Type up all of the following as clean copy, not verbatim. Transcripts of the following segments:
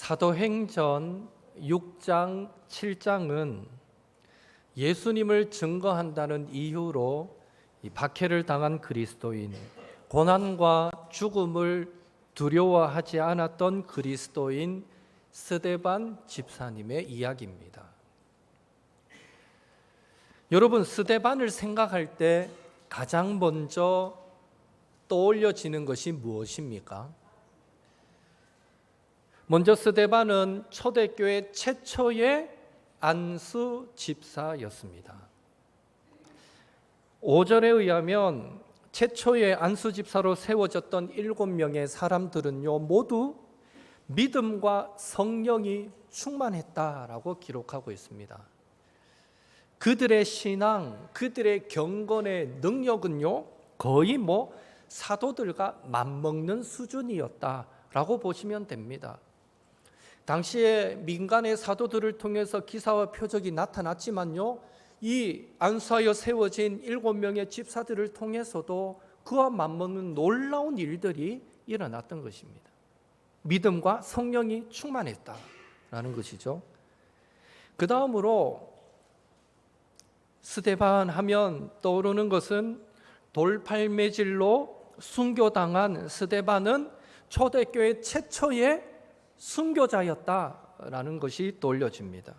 사도행전 6장, 7장은 예수님을 증거한다는 이유로 박해를 당한 그리스도인, 고난과 죽음을 두려워하지 않았던 그리스도인 스데반 집사님의 이야기입니다. 여러분, 스데반을 생각할 때 가장 먼저 떠올려지는 것이 무엇입니까? 먼저 스데반은 초대교회 최초의 안수 집사였습니다. 5절에 의하면 최초의 안수 집사로 세워졌던 7명의 사람들은요, 모두 믿음과 성령이 충만했다라고 기록하고 있습니다. 그들의 신앙, 그들의 경건의 능력은요, 거의 사도들과 맞먹는 수준이었다라고 보시면 됩니다. 당시에 민간의 사도들을 통해서 기사와 표적이 나타났지만요, 이 안수하여 세워진 7명의 집사들을 통해서도 그와 맞먹는 놀라운 일들이 일어났던 것입니다. 믿음과 성령이 충만했다라는 것이죠. 그 다음으로 스데반 하면 떠오르는 것은 돌팔매질로 순교당한 스데반은 초대교회 최초의 순교자였다라는 것이 떠올려집니다.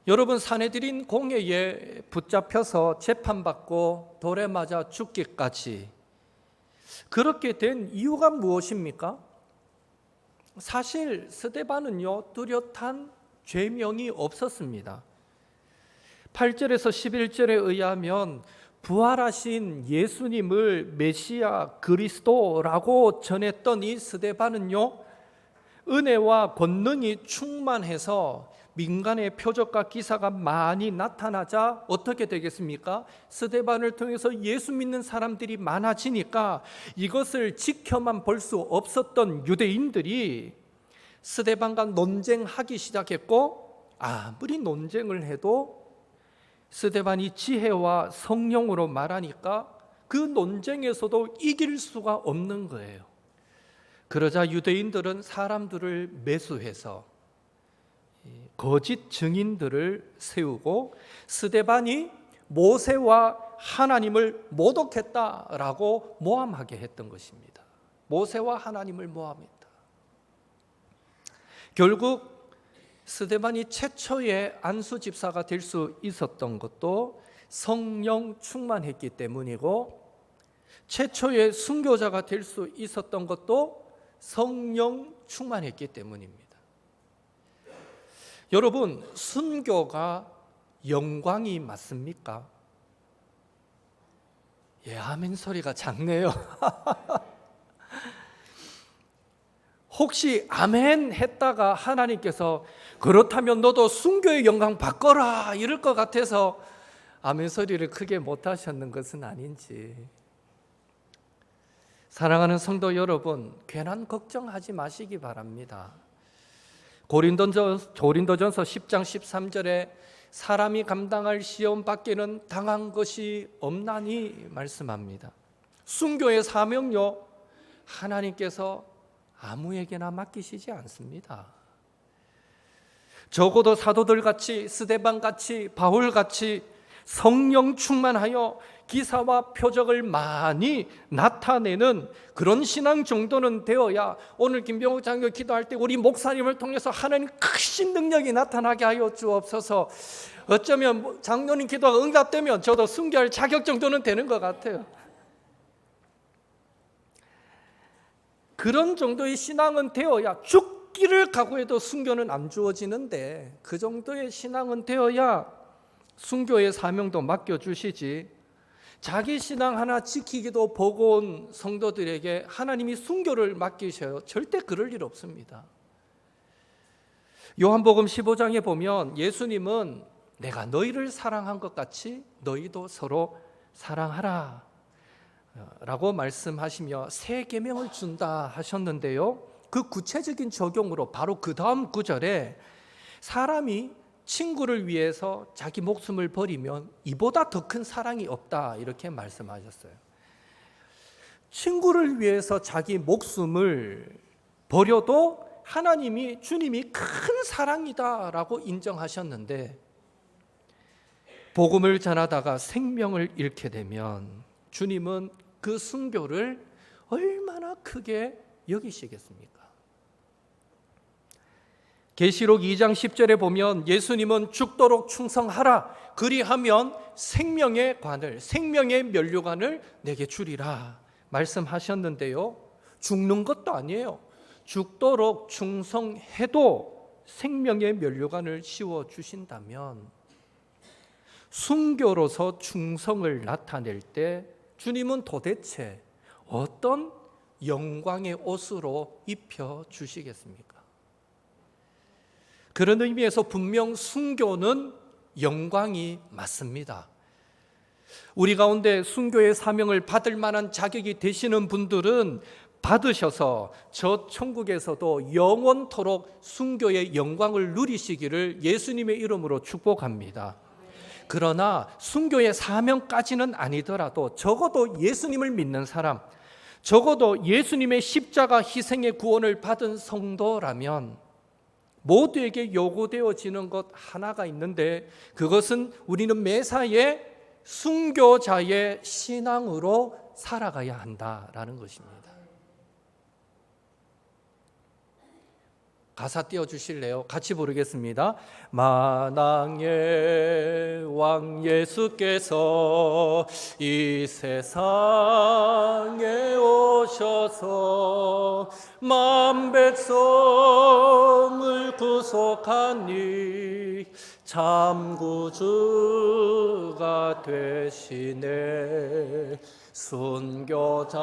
여러분, 산헤드린 공회에 붙잡혀서 재판받고 돌에 맞아 죽기까지 그렇게 된 이유가 무엇입니까? 사실 스데반은요, 뚜렷한 죄명이 없었습니다. 8절에서 11절에 의하면 부활하신 예수님을 메시아 그리스도라고 전했던 이 스데반은요, 은혜와 권능이 충만해서 민간의 표적과 기사가 많이 나타나자 어떻게 되겠습니까? 스데반을 통해서 예수 믿는 사람들이 많아지니까 이것을 지켜만 볼 수 없었던 유대인들이 스데반과 논쟁하기 시작했고, 아무리 논쟁을 해도 스데반이 지혜와 성령으로 말하니까 그 논쟁에서도 이길 수가 없는 거예요. 그러자 유대인들은 사람들을 매수해서 거짓 증인들을 세우고 스데반이 모세와 하나님을 모독했다라고 모함하게 했던 것입니다. 모세와 하나님을 모함했다. 결국 스데반이 최초의 안수 집사가 될 수 있었던 것도 성령 충만했기 때문이고, 최초의 순교자가 될 수 있었던 것도 성령 충만했기 때문입니다. 여러분, 순교가 영광이 맞습니까? 예, 아멘 소리가 작네요. 혹시 아멘 했다가 하나님께서 그렇다면 너도 순교의 영광 바꿔라 이럴 것 같아서 아멘 소리를 크게 못 하셨는 것은 아닌지. 사랑하는 성도 여러분, 괜한 걱정하지 마시기 바랍니다. 고린도전서 10장 13절에 사람이 감당할 시험 밖에는 당한 것이 없나니 말씀합니다. 순교의 사명요, 하나님께서 아무에게나 맡기시지 않습니다. 적어도 사도들같이, 스데반같이, 바울같이 성령 충만하여 기사와 표적을 많이 나타내는 그런 신앙 정도는 되어야 오늘 김병욱 장로 기도할 때 우리 목사님을 통해서 하나님 크신 능력이 나타나게 하여 주옵소서. 어쩌면 장로님 기도가 응답되면 저도 순교할 자격 정도는 되는 것 같아요. 그런 정도의 신앙은 되어야, 죽기를 각오해도 순교는 안 주어지는데 그 정도의 신앙은 되어야 순교의 사명도 맡겨주시지, 자기 신앙 하나 지키기도 버거운 성도들에게 하나님이 순교를 맡기셔요. 절대 그럴 일 없습니다. 요한복음 15장에 보면 예수님은 내가 너희를 사랑한 것 같이 너희도 서로 사랑하라 라고 말씀하시며 새 계명을 준다 하셨는데요, 그 구체적인 적용으로 바로 그 다음 구절에 사람이 친구를 위해서 자기 목숨을 버리면 이보다 더 큰 사랑이 없다 이렇게 말씀하셨어요. 친구를 위해서 자기 목숨을 버려도 하나님이 주님이 큰 사랑이다라고 인정하셨는데 복음을 전하다가 생명을 잃게 되면 주님은 그 순교를 얼마나 크게 여기시겠습니까? 계시록 2장 10절에 보면 예수님은 죽도록 충성하라, 그리하면 생명의 관을, 생명의 면류관을 내게 주리라 말씀하셨는데요, 죽는 것도 아니에요. 죽도록 충성해도 생명의 면류관을 씌워 주신다면 순교로서 충성을 나타낼 때 주님은 도대체 어떤 영광의 옷으로 입혀 주시겠습니까? 그런 의미에서 분명 순교는 영광이 맞습니다. 우리 가운데 순교의 사명을 받을 만한 자격이 되시는 분들은 받으셔서 저 천국에서도 영원토록 순교의 영광을 누리시기를 예수님의 이름으로 축복합니다. 그러나 순교의 사명까지는 아니더라도 적어도 예수님을 믿는 사람, 적어도 예수님의 십자가 희생의 구원을 받은 성도라면 모두에게 요구되어지는 것 하나가 있는데 그것은 우리는 매사에 순교자의 신앙으로 살아가야 한다라는 것입니다. 가사 띄워주실래요? 같이 부르겠습니다. 만왕의 왕 예수께서 이 세상에 오셔서 만 백성을 구속하니 참 구주가 되시네. 순교자의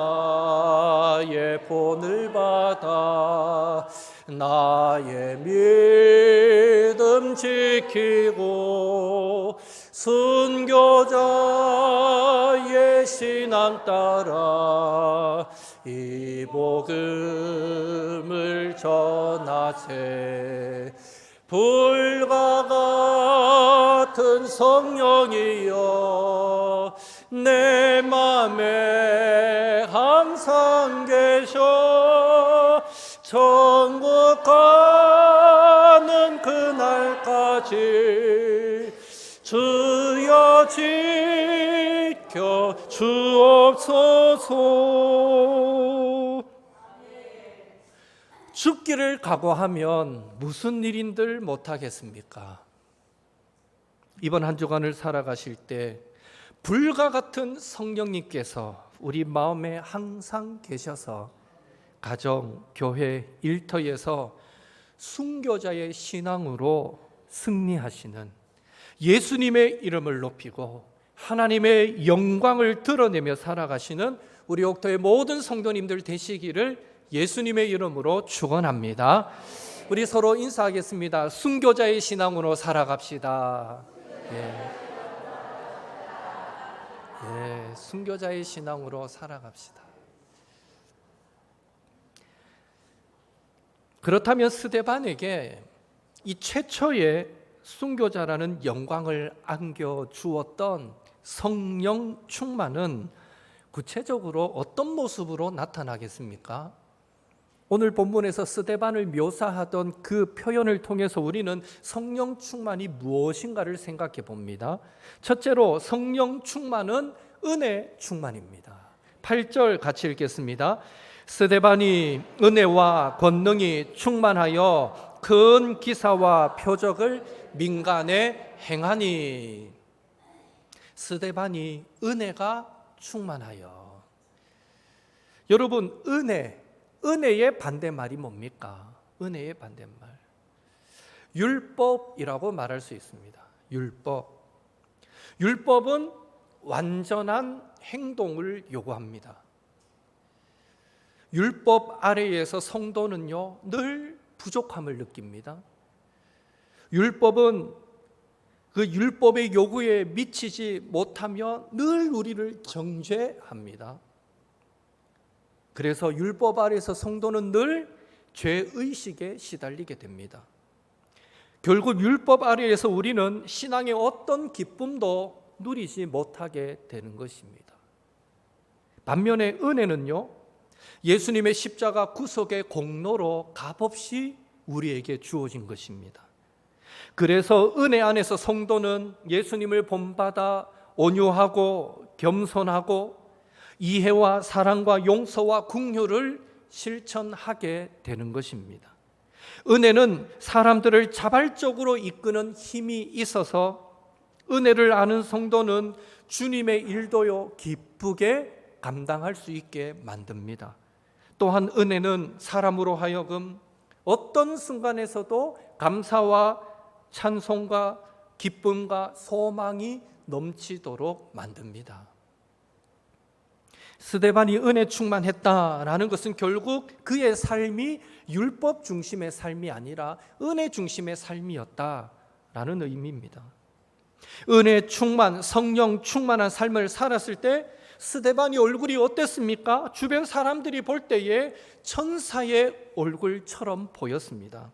본을 받아 나의 믿음 지키고 순교자의 신앙 따라 이 복음을 전하세. 불과 같은 성령이여 내 맘에 항상 계셔. 천국 가는 그날까지 주여 지켜 주옵소서. 죽기를 각오하면 무슨 일인들 못하겠습니까? 이번 한 주간을 살아가실 때 불과 같은 성령님께서 우리 마음에 항상 계셔서 가정, 교회, 일터에서 순교자의 신앙으로 승리하시는 예수님의 이름을 높이고 하나님의 영광을 드러내며 살아가시는 우리 옥토의 모든 성도님들 되시기를 예수님의 이름으로 축원합니다. 우리 서로 인사하겠습니다. 순교자의 신앙으로 살아갑시다. 순교자의 신앙으로 살아갑시다. 그렇다면 스데반에게 이 최초의 순교자라는 영광을 안겨주었던 성령 충만은 구체적으로 어떤 모습으로 나타나겠습니까? 오늘 본문에서 스데반을 묘사하던 그 표현을 통해서 우리는 성령 충만이 무엇인가를 생각해 봅니다. 첫째로 성령 충만은 은혜 충만입니다. 8절 같이 읽겠습니다. 스데반이 은혜와 권능이 충만하여 큰 기사와 표적을 민간에 행하니. 스데반이 은혜가 충만하여. 여러분, 은혜의 반대말이 뭡니까? 은혜의 반대말 율법이라고 말할 수 있습니다. 율법은 완전한 행동을 요구합니다. 율법 아래에서 성도는요 늘 부족함을 느낍니다. 율법은 그 율법의 요구에 미치지 못하며 늘 우리를 정죄합니다. 그래서 율법 아래에서 성도는 늘 죄의식에 시달리게 됩니다. 결국 율법 아래에서 우리는 신앙의 어떤 기쁨도 누리지 못하게 되는 것입니다. 반면에 은혜는요, 예수님의 십자가 구속의 공로로 값없이 우리에게 주어진 것입니다. 그래서 은혜 안에서 성도는 예수님을 본받아 온유하고 겸손하고 이해와 사랑과 용서와 긍휼을 실천하게 되는 것입니다. 은혜는 사람들을 자발적으로 이끄는 힘이 있어서 은혜를 아는 성도는 주님의 일도요 기쁘게 감당할 수 있게 만듭니다. 또한 은혜는 사람으로 하여금 어떤 순간에서도 감사와 찬송과 기쁨과 소망이 넘치도록 만듭니다. 스데반이 은혜 충만했다라는 것은 결국 그의 삶이 율법 중심의 삶이 아니라 은혜 중심의 삶이었다라는 의미입니다. 은혜 충만, 성령 충만한 삶을 살았을 때 스데반이 얼굴이 어땠습니까? 주변 사람들이 볼 때에 천사의 얼굴처럼 보였습니다.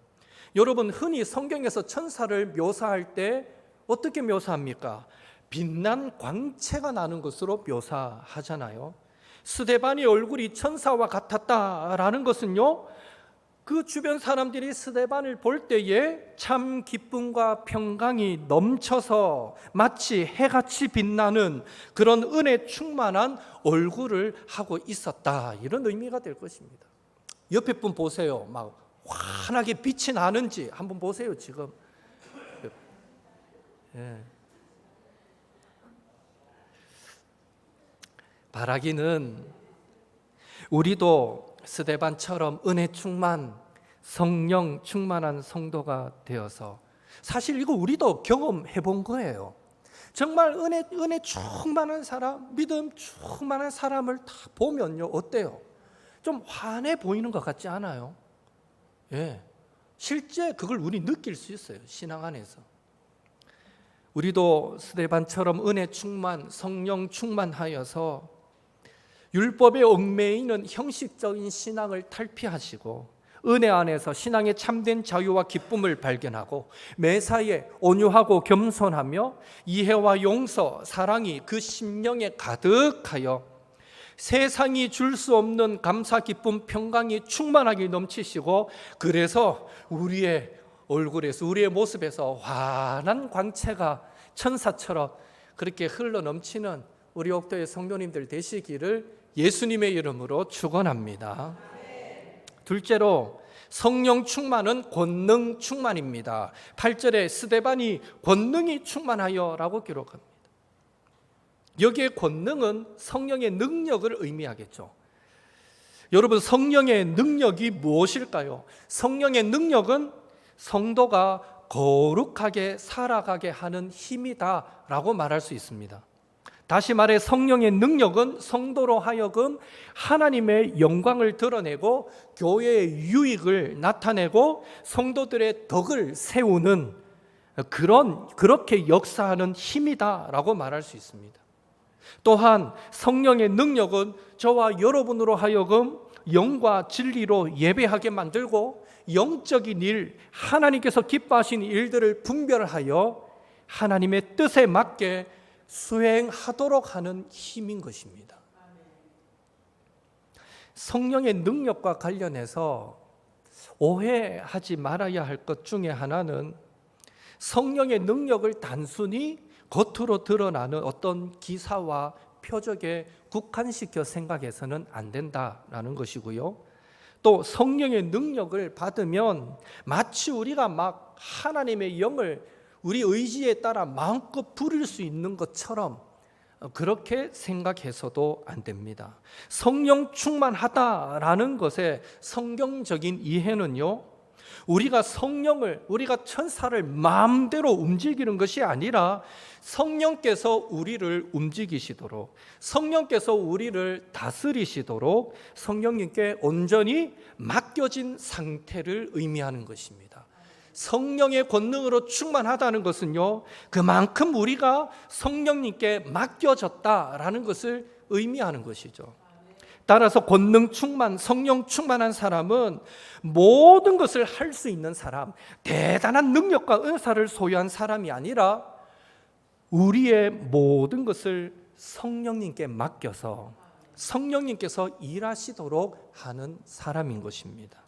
여러분, 흔히 성경에서 천사를 묘사할 때 어떻게 묘사합니까? 빛난 광채가 나는 것으로 묘사하잖아요. 스데반의 얼굴이 천사와 같았다라는 것은요, 그 주변 사람들이 스데반을 볼 때에 참 기쁨과 평강이 넘쳐서 마치 해같이 빛나는 그런 은혜 충만한 얼굴을 하고 있었다, 이런 의미가 될 것입니다. 옆에 분 보세요. 막 환하게 빛이 나는지 한번 보세요. 지금 바라기는 우리도 스데반처럼 은혜 충만, 성령 충만한 성도가 되어서, 사실 이거 우리도 경험해 본 거예요. 정말 은혜 충만한 사람, 믿음 충만한 사람을 다 보면요, 어때요? 좀 환해 보이는 것 같지 않아요? 예, 실제 그걸 우리 느낄 수 있어요. 신앙 안에서. 우리도 스데반처럼 은혜 충만, 성령 충만하여서 율법에 얽매이는 형식적인 신앙을 탈피하시고 은혜 안에서 신앙의 참된 자유와 기쁨을 발견하고 매사에 온유하고 겸손하며 이해와 용서, 사랑이 그 심령에 가득하여 세상이 줄 수 없는 감사, 기쁨, 평강이 충만하게 넘치시고, 그래서 우리의 얼굴에서, 우리의 모습에서 환한 광채가 천사처럼 그렇게 흘러 넘치는 우리 옥도의 성도님들 되시기를 예수님의 이름으로 축원합니다. 둘째로, 성령 충만은 권능 충만입니다. 8절에 스데반이 권능이 충만하여라고 기록합니다. 여기에 권능은 성령의 능력을 의미하겠죠. 여러분, 성령의 능력이 무엇일까요? 성령의 능력은 성도가 거룩하게 살아가게 하는 힘이다라고 말할 수 있습니다. 다시 말해, 성령의 능력은 성도로 하여금 하나님의 영광을 드러내고 교회의 유익을 나타내고 성도들의 덕을 세우는 그렇게 역사하는 힘이다라고 말할 수 있습니다. 또한 성령의 능력은 저와 여러분으로 하여금 영과 진리로 예배하게 만들고 영적인 일, 하나님께서 기뻐하신 일들을 분별하여 하나님의 뜻에 맞게 수행하도록 하는 힘인 것입니다. 성령의 능력과 관련해서 오해하지 말아야 할 것 중에 하나는 성령의 능력을 단순히 겉으로 드러나는 어떤 기사와 표적에 국한시켜 생각해서는 안 된다라는 것이고요. 또 성령의 능력을 받으면 마치 우리가 막 하나님의 영을 우리 의지에 따라 마음껏 부릴 수 있는 것처럼 그렇게 생각해서도 안 됩니다. 성령 충만하다라는 것의 성경적인 이해는요, 우리가 천사를 마음대로 움직이는 것이 아니라 성령께서 우리를 움직이시도록, 성령께서 우리를 다스리시도록 성령님께 온전히 맡겨진 상태를 의미하는 것입니다. 성령의 권능으로 충만하다는 것은요, 그만큼 우리가 성령님께 맡겨졌다라는 것을 의미하는 것이죠. 따라서 권능 충만, 성령 충만한 사람은 모든 것을 할 수 있는 사람, 대단한 능력과 은사를 소유한 사람이 아니라 우리의 모든 것을 성령님께 맡겨서 성령님께서 일하시도록 하는 사람인 것입니다.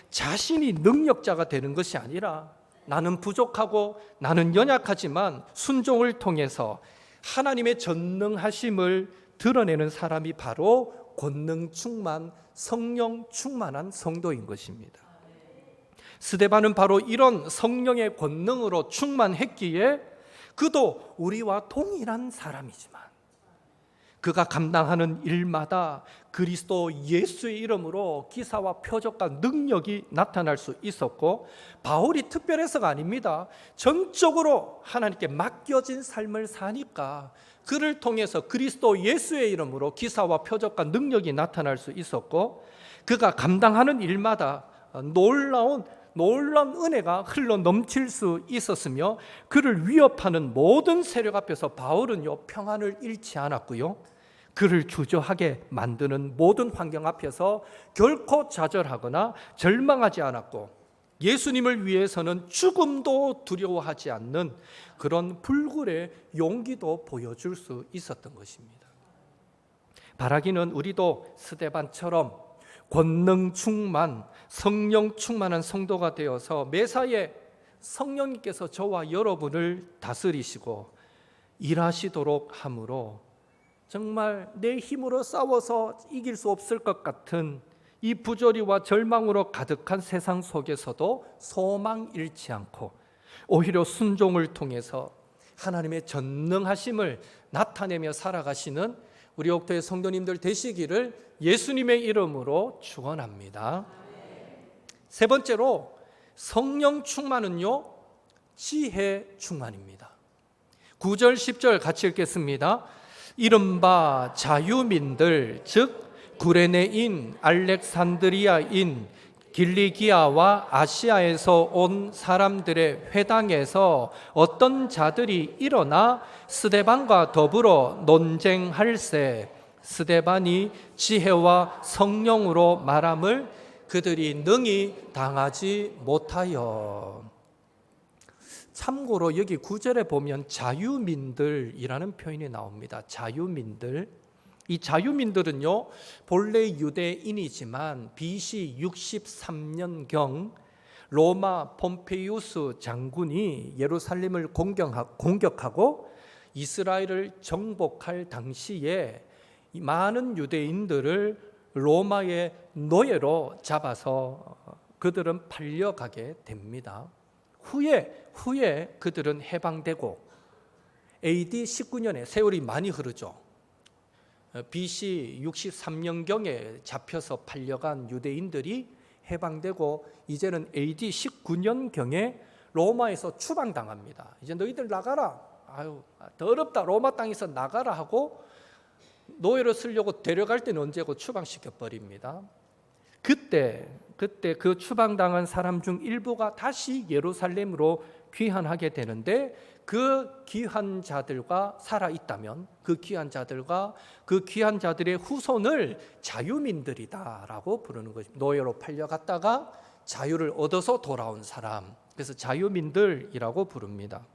자신이 능력자가 되는 것이 아니라 나는 부족하고 나는 연약하지만 순종을 통해서 하나님의 전능하심을 드러내는 사람이 바로 권능 충만, 성령 충만한 성도인 것입니다. 스데반은 바로 이런 성령의 권능으로 충만했기에 그도 우리와 동일한 사람이지만 그가 감당하는 일마다 그리스도 예수의 이름으로 기사와 표적과 능력이 나타날 수 있었고, 바울이 특별해서가 아닙니다. 전적으로 하나님께 맡겨진 삶을 사니까 그를 통해서 그리스도 예수의 이름으로 기사와 표적과 능력이 나타날 수 있었고, 그가 감당하는 일마다 놀라운 은혜가 흘러 넘칠 수 있었으며, 그를 위협하는 모든 세력 앞에서 바울은요 평안을 잃지 않았고요, 그를 주저하게 만드는 모든 환경 앞에서 결코 좌절하거나 절망하지 않았고, 예수님을 위해서는 죽음도 두려워하지 않는 그런 불굴의 용기도 보여줄 수 있었던 것입니다. 바라기는 우리도 스데반처럼 권능 충만, 성령 충만한 성도가 되어서 매사에 성령님께서 저와 여러분을 다스리시고 일하시도록 함으로 정말 내 힘으로 싸워서 이길 수 없을 것 같은 이 부조리와 절망으로 가득한 세상 속에서도 소망 잃지 않고 오히려 순종을 통해서 하나님의 전능하심을 나타내며 살아가시는 우리 옥토의 성도님들 되시기를 예수님의 이름으로 축원합니다. 세 번째로 성령 충만은요 지혜 충만입니다. 9절 10절 같이 읽겠습니다. 이른바 자유민들 즉 구레네인, 알렉산드리아인, 길리기아와 아시아에서 온 사람들의 회당에서 어떤 자들이 일어나 스데반과 더불어 논쟁할세, 스데반이 지혜와 성령으로 말함을 그들이 능히 당하지 못하여. 참고로 여기 9절에 보면 자유민들이라는 표현이 나옵니다. 자유민들. 이 자유민들은요 본래 유대인이지만 BC 63년경 로마 폼페이우스 장군이 예루살렘을 공격하고 이스라엘을 정복할 당시에 많은 유대인들을 로마의 노예로 잡아서 그들은 팔려가게 됩니다. 후에 그들은 해방되고 AD 19년에 세월이 많이 흐르죠. BC 63년경에 잡혀서 팔려간 유대인들이 해방되고 이제는 AD 19년경에 로마에서 추방당합니다. 이제 너희들 나가라. 아유, 더럽다. 로마 땅에서 나가라 하고 노예로 쓰려고 데려갈 때는 언제고 추방시켜 버립니다. 그때 그 추방당한 사람 중 일부가 다시 예루살렘으로 귀환하게 되는데, 그 귀한 자들과 살아있다면 그 귀한 자들과 그 귀한 자들의 후손을 자유민들이다라고 부르는 것입니다. 노예로 팔려갔다가 자유를 얻어서 돌아온 사람, 그래서 자유민들이라고 부릅니다.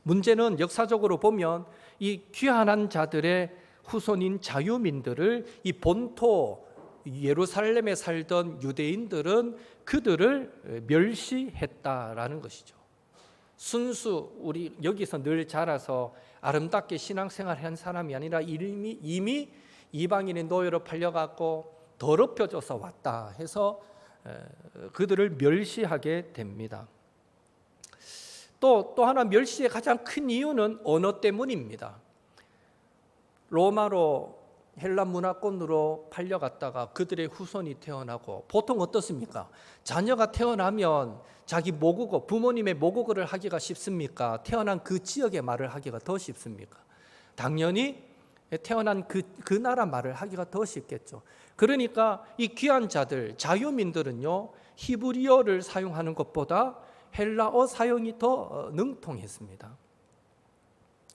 문제는 역사적으로 보면 이 귀환한 자들의 후손인 자유민들을 이 본토 예루살렘에 살던 유대인들은 그들을 멸시했다라는 것이죠. 순수 우리 여기서 늘 자라서 아름답게 신앙생활한 사람이 아니라 이미 이방인의 노예로 팔려갔고 더럽혀져서 왔다 해서 그들을 멸시하게 됩니다. 또 하나 멸시의 가장 큰 이유는 언어 때문입니다. 로마로 헬라 문화권으로 팔려갔다가 그들의 후손이 태어나고, 보통 어떻습니까? 자녀가 태어나면 자기 모국어, 부모님의 모국어를 하기가 쉽습니까? 태어난 그 지역의 말을 하기가 더 쉽습니까? 당연히 태어난 그 나라 말을 하기가 더 쉽겠죠. 그러니까 이 귀한 자들, 자유민들은요 히브리어를 사용하는 것보다 헬라어 사용이 더 능통했습니다.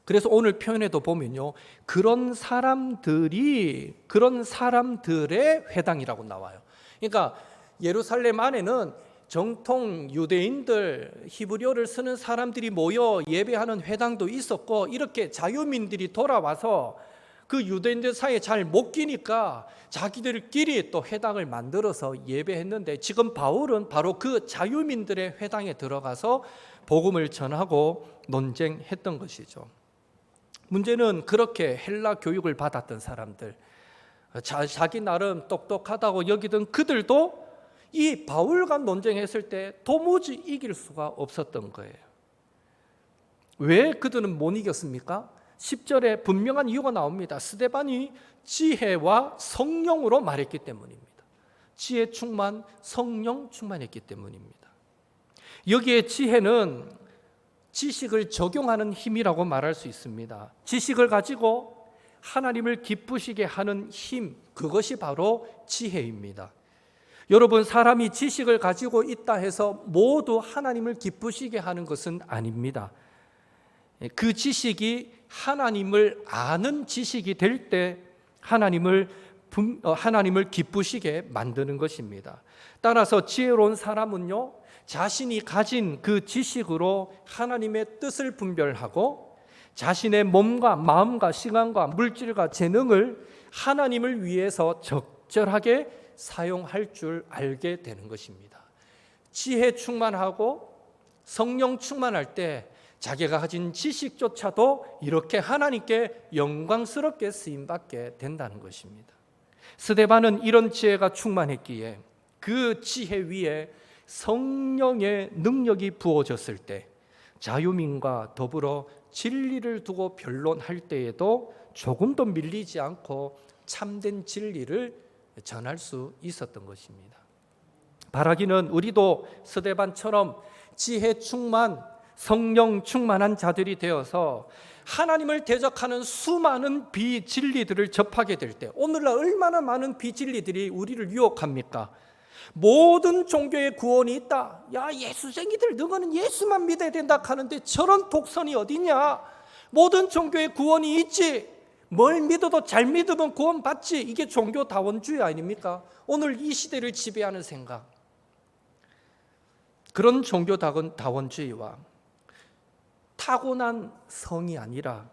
그래서 오늘 표현에도 보면요 그런 사람들의 회당이라고 나와요. 그러니까 예루살렘 안에는 정통 유대인들, 히브리어를 쓰는 사람들이 모여 예배하는 회당도 있었고, 이렇게 자유민들이 돌아와서 그 유대인들 사이에 잘 못 끼니까 자기들끼리 또 회당을 만들어서 예배했는데, 지금 바울은 바로 그 자유민들의 회당에 들어가서 복음을 전하고 논쟁했던 것이죠. 문제는 그렇게 헬라 교육을 받았던 사람들, 자기 나름 똑똑하다고 여기던 그들도 이 바울과 논쟁했을 때 도무지 이길 수가 없었던 거예요. 왜 그들은 못 이겼습니까? 10절에 분명한 이유가 나옵니다. 스데반이 지혜와 성령으로 말했기 때문입니다. 지혜 충만, 성령 충만했기 때문입니다. 여기에 지혜는 지식을 적용하는 힘이라고 말할 수 있습니다. 지식을 가지고 하나님을 기쁘시게 하는 힘, 그것이 바로 지혜입니다. 여러분, 사람이 지식을 가지고 있다 해서 모두 하나님을 기쁘시게 하는 것은 아닙니다. 그 지식이 하나님을 아는 지식이 될 때 하나님을 기쁘시게 만드는 것입니다. 따라서 지혜로운 사람은요, 자신이 가진 그 지식으로 하나님의 뜻을 분별하고 자신의 몸과 마음과 시간과 물질과 재능을 하나님을 위해서 적절하게 사용할 줄 알게 되는 것입니다. 지혜 충만하고 성령 충만할 때 자기가 가진 지식조차도 이렇게 하나님께 영광스럽게 쓰임받게 된다는 것입니다. 스데반은 이런 지혜가 충만했기에 그 지혜 위에 성령의 능력이 부어졌을 때 자유민과 더불어 진리를 두고 변론할 때에도 조금도 밀리지 않고 참된 진리를 전할 수 있었던 것입니다. 바라기는 우리도 스데반처럼 지혜 충만, 성령 충만한 자들이 되어서 하나님을 대적하는 수많은 비진리들을 접하게 될 때, 오늘날 얼마나 많은 비진리들이 우리를 유혹합니까? 모든 종교의 구원이 있다. 야, 예수쟁이들, 너는 예수만 믿어야 된다 하는데 저런 독선이 어디냐? 모든 종교의 구원이 있지. 뭘 믿어도 잘 믿으면 구원 받지. 이게 종교다원주의 아닙니까? 오늘 이 시대를 지배하는 생각. 그런 종교다원주의와 타고난 성이 아니라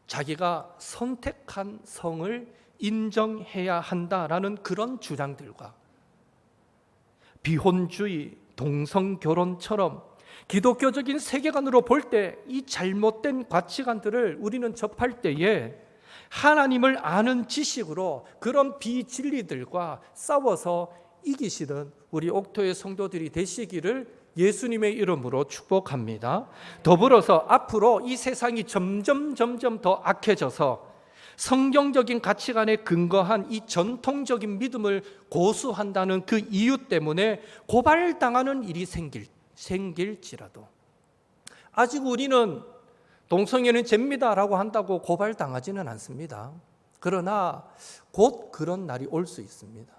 자기가 선택한 성을 인정해야 한다라는 그런 주장들과 비혼주의, 동성결혼처럼 기독교적인 세계관으로 볼 때 이 잘못된 가치관들을 우리는 접할 때에 하나님을 아는 지식으로 그런 비진리들과 싸워서 이기시는 우리 옥토의 성도들이 되시기를 예수님의 이름으로 축복합니다. 더불어서 앞으로 이 세상이 점점 더 악해져서 성경적인 가치관에 근거한 이 전통적인 믿음을 고수한다는 그 이유 때문에 고발당하는 일이 생길지라도 아직 우리는 동성애는 죄입니다라고 한다고 고발당하지는 않습니다. 그러나 곧 그런 날이 올 수 있습니다.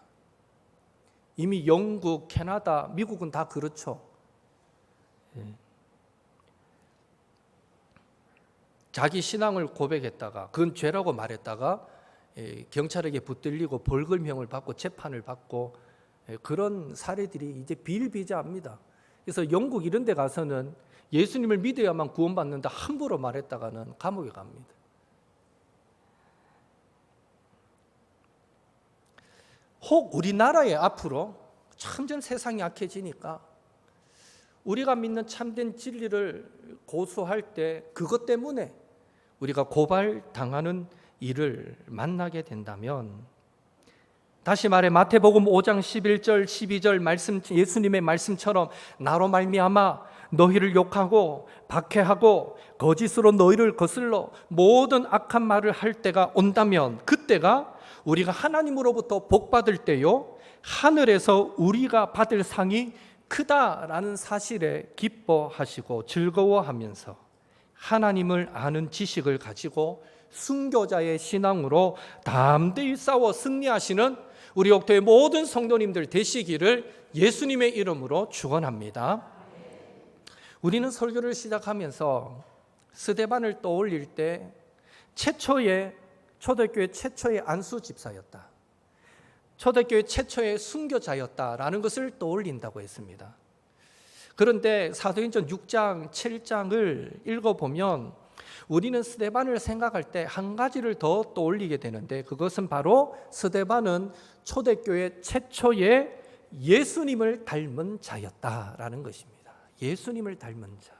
이미 영국, 캐나다, 미국은 다 그렇죠. 자기 신앙을 고백했다가 그건 죄라고 말했다가 경찰에게 붙들리고 벌금형을 받고 재판을 받고 그런 사례들이 이제 비일비재합니다. 그래서 영국 이런 데 가서는 예수님을 믿어야만 구원받는다 함부로 말했다가는 감옥에 갑니다. 혹 우리나라에 앞으로 점점 세상이 약해지니까 우리가 믿는 참된 진리를 고수할 때 그것 때문에 우리가 고발당하는 일을 만나게 된다면, 다시 말해 마태복음 5장 11절 12절 말씀, 예수님의 말씀처럼 나로 말미암아 너희를 욕하고 박해하고 거짓으로 너희를 거슬러 모든 악한 말을 할 때가 온다면 그때가 우리가 하나님으로부터 복받을 때요, 하늘에서 우리가 받을 상이 크다라는 사실에 기뻐하시고 즐거워하면서 하나님을 아는 지식을 가지고 순교자의 신앙으로 담대히 싸워 승리하시는 우리 옥토의 모든 성도님들 되시기를 예수님의 이름으로 축원합니다. 우리는 설교를 시작하면서 스데반을 떠올릴 때 초대교회 최초의 안수 집사였다, 초대교회 최초의 순교자였다라는 것을 떠올린다고 했습니다. 그런데 사도행전 6장, 7장을 읽어보면 우리는 스데반을 생각할 때 한 가지를 더 떠올리게 되는데, 그것은 바로 스데반은 초대교회 최초의 예수님을 닮은 자였다라는 것입니다. 예수님을 닮은 자.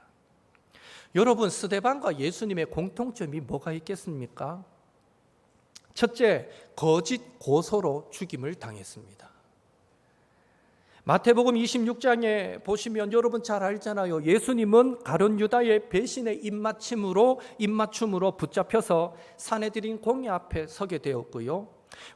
여러분, 스데반과 예수님의 공통점이 뭐가 있겠습니까? 첫째, 거짓 고소로 죽임을 당했습니다. 마태복음 26장에 보시면 여러분 잘 알잖아요. 예수님은 가룟 유다의 배신의 입맞춤으로 붙잡혀서 산헤드린 공회 앞에 서게 되었고요.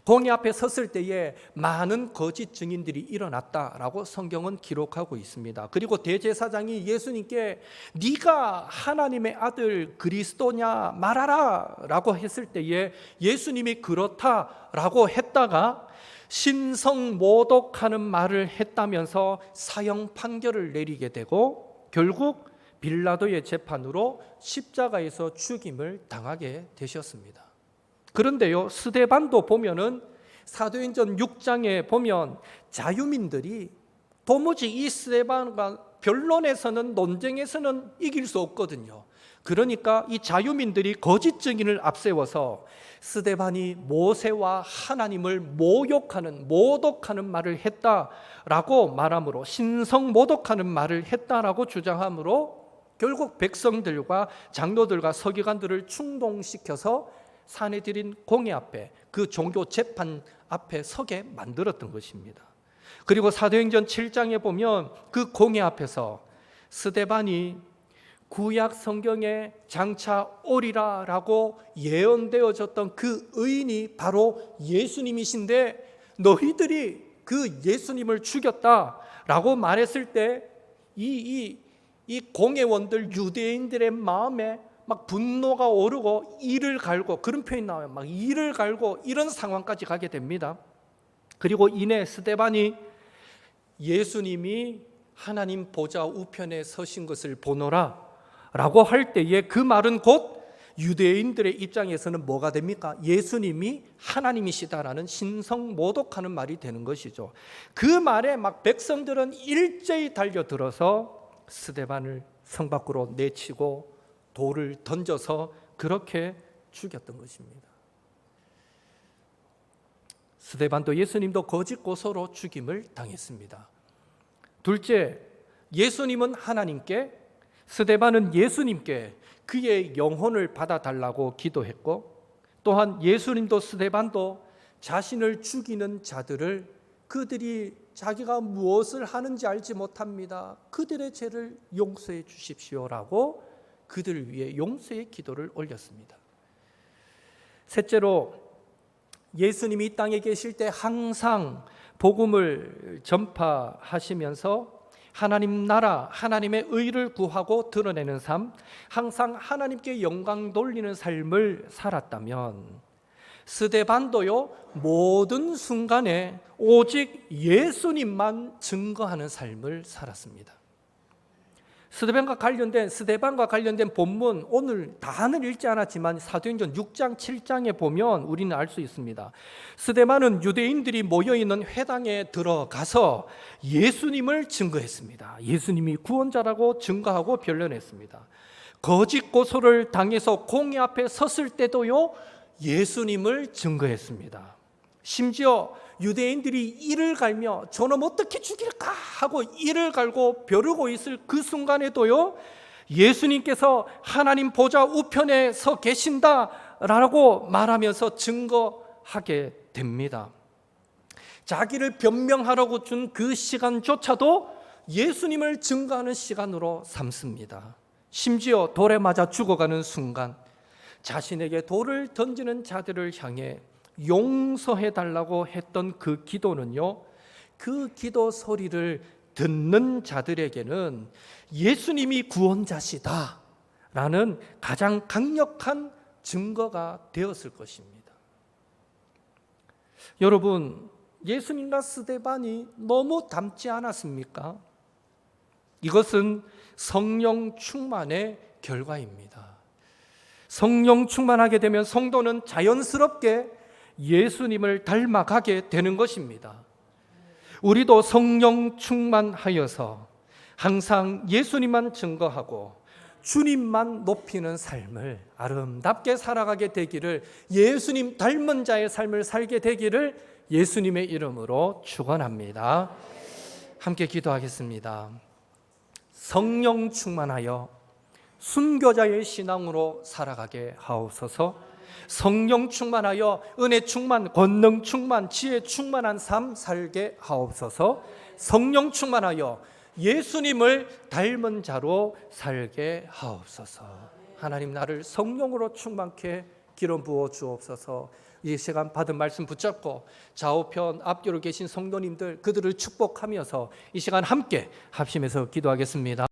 공회 앞에 섰을 때에 많은 거짓 증인들이 일어났다라고 성경은 기록하고 있습니다. 그리고 대제사장이 예수님께 네가 하나님의 아들 그리스도냐 말하라 라고 했을 때에 예수님이 그렇다라고 했다가 신성모독하는 말을 했다면서 사형 판결을 내리게 되고 결국 빌라도의 재판으로 십자가에서 죽임을 당하게 되셨습니다. 그런데요, 스데반도 보면은 사도행전 6장에 보면 자유민들이 도무지 이 스데반과 변론에서는, 논쟁에서는 이길 수 없거든요. 그러니까 이 자유민들이 거짓 증인을 앞세워서 스데반이 모세와 하나님을 모독하는 말을 했다라고 말함으로, 신성 모독하는 말을 했다라고 주장함으로 결국 백성들과 장로들과 서기관들을 충동시켜서 산헤드린 공회 앞에, 그 종교 재판 앞에 서게 만들었던 것입니다. 그리고 사도행전 7장에 보면 그 공회 앞에서 스데반이 구약 성경에 장차 오리라라고 예언되어졌던 그 의인이 바로 예수님이신데 너희들이 그 예수님을 죽였다라고 말했을 때 이 공회원들, 유대인들의 마음에 막 분노가 오르고 이를 갈고, 그런 표현이 나와요. 막 이를 갈고 이런 상황까지 가게 됩니다. 그리고 이내 스데반이 예수님이 하나님 보좌 우편에 서신 것을 보노라 라고 할 때에 그 말은 곧 유대인들의 입장에서는 뭐가 됩니까? 예수님이 하나님이시다라는 신성모독하는 말이 되는 것이죠. 그 말에 막 백성들은 일제히 달려들어서 스데반을 성 밖으로 내치고 돌을 던져서 그렇게 죽였던 것입니다. 스데반도 예수님도 거짓 고소로 죽임을 당했습니다. 둘째, 예수님은 하나님께, 스데반은 예수님께 그의 영혼을 받아달라고 기도했고, 또한 예수님도 스데반도 자신을 죽이는 자들을, 그들이 자기가 무엇을 하는지 알지 못합니다, 그들의 죄를 용서해 주십시오라고 그들을 위해 용서의 기도를 올렸습니다. 셋째로, 예수님이 이 땅에 계실 때 항상 복음을 전파하시면서 하나님 나라, 하나님의 의를 구하고 드러내는 삶, 항상 하나님께 영광 돌리는 삶을 살았다면 스데반도요, 모든 순간에 오직 예수님만 증거하는 삶을 살았습니다. 스데반과 관련된 본문, 오늘 다는 읽지 않았지만 사도행전 6장, 7장에 보면 우리는 알 수 있습니다. 스데반은 유대인들이 모여있는 회당에 들어가서 예수님을 증거했습니다. 예수님이 구원자라고 증거하고 변론했습니다. 거짓 고소를 당해서 공회 앞에 섰을 때도요, 예수님을 증거했습니다. 심지어 유대인들이 이를 갈며 저놈 어떻게 죽일까 하고 이를 갈고 벼르고 있을 그 순간에도요, 예수님께서 하나님 보좌 우편에 서 계신다라고 말하면서 증거하게 됩니다. 자기를 변명하라고 준 그 시간조차도 예수님을 증거하는 시간으로 삼습니다. 심지어 돌에 맞아 죽어가는 순간 자신에게 돌을 던지는 자들을 향해 용서해달라고 했던 그 기도는요, 그 기도 소리를 듣는 자들에게는 예수님이 구원자시다 라는 가장 강력한 증거가 되었을 것입니다. 여러분, 예수님과 스데반이 너무 닮지 않았습니까? 이것은 성령 충만의 결과입니다. 성령 충만하게 되면 성도는 자연스럽게 예수님을 닮아가게 되는 것입니다. 우리도 성령 충만하여서 항상 예수님만 증거하고 주님만 높이는 삶을 아름답게 살아가게 되기를, 예수님 닮은 자의 삶을 살게 되기를 예수님의 이름으로 축원합니다. 함께 기도하겠습니다. 성령 충만하여 순교자의 신앙으로 살아가게 하옵소서. 성령 충만하여 은혜 충만, 권능 충만, 지혜 충만한 삶 살게 하옵소서. 성령 충만하여 예수님을 닮은 자로 살게 하옵소서. 하나님, 나를 성령으로 충만케 기름 부어 주옵소서. 이 시간 받은 말씀 붙잡고 좌우편 앞뒤로 계신 성도님들, 그들을 축복하면서 이 시간 함께 합심해서 기도하겠습니다.